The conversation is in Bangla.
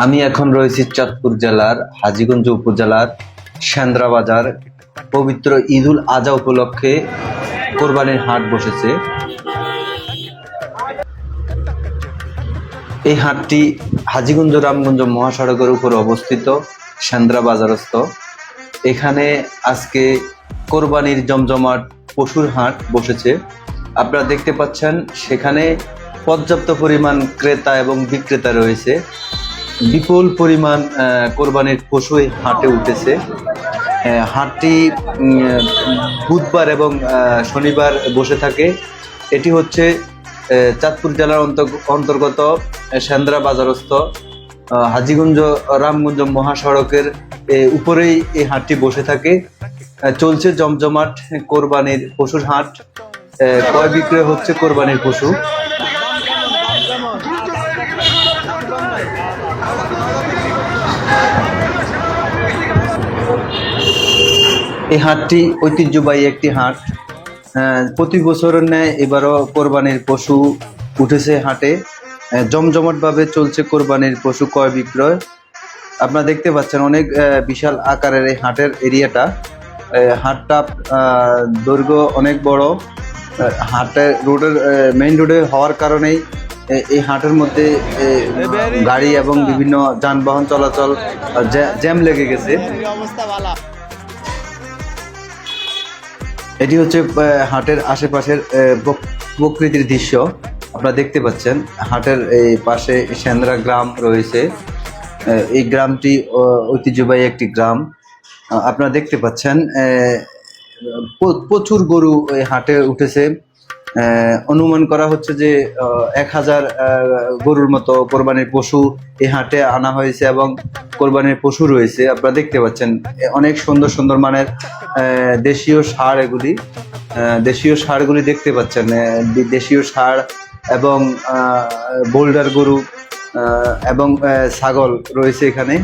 আমি এখন রয়েছি চাঁদপুর জেলার হাজীগঞ্জ উপজেলার সেন্দ্রা বাজার। পবিত্র ঈদুল আজহা উপলক্ষে কোরবানির হাট বসেছে। এই হাটটি হাজীগঞ্জ রামগঞ্জ মহাসড়কের উপর অবস্থিত সেন্দ্রা বাজারস্থ। এখানে আজকে কোরবানির জমজমাট পশুর হাট বসেছে। আপনারা দেখতে পাচ্ছেন সেখানে পর্যাপ্ত পরিমাণ ক্রেতা এবং বিক্রেতা রয়েছে। বিপুল পরিমাণ কোরবানির পশু এই হাটে উঠেছে। হাটটি বুধবার এবং শনিবার বসে থাকে। এটি হচ্ছে চাঁদপুর জেলার অন্তর্গত সেন্দ্রা বাজারস্থ হাজীগঞ্জ রামগঞ্জ মহাসড়কের উপরেই এই হাটটি বসে থাকে। চলছে জমজমাট কোরবানির পশুর হাট। ক্রয় বিক্রয় হচ্ছে কোরবানির পশু। এই হাটটি ঐতিহ্যবাহী একটি হাট। প্রতি বছরের ন্যায় এবারও কোরবানির পশু উঠেছে হাটে। জমজমাটভাবে চলছে কোরবানির পশু ক্রয় বিক্রয়। আপনারা দেখতে পাচ্ছেন অনেক বিশাল আকারের এই হাটের এরিয়াটা। হাটটা দৈর্ঘ্য অনেক বড়। হাটের রোডের মেইন রোডে হওয়ার কারণেই এই হাটের মধ্যে গাড়ি এবং বিভিন্ন যানবাহন চলাচল জ্যাম লেগে গেছে। এটি হচ্ছে হাটের আশেপাশের প্রকৃতির দৃশ্য। আপনারা দেখতে পাচ্ছেন হাটের এই পাশে সেন্দ্রা গ্রাম রয়েছে। এই গ্রামটি ঐতিহ্যবাহী একটি গ্রাম। আপনারা দেখতে পাচ্ছেন প্রচুর গরু এই হাটে উঠেছে। অনুমান করা হচ্ছে যে 1000 গরুর মতো কোরবানির পশু এই হাটে আনা হয়েছে এবং কোরবানির পশু রয়েছে। আপনারা দেখতে পাচ্ছেন অনেক সুন্দর সুন্দর মানের দেশীয় ষাঁড়। দেশীয় ষাঁড়গুলি দেখতে পাচ্ছেন। দেশীয় ষাঁড় এবং বোল্ডার গরু এবং ছাগল রয়েছে এখানে।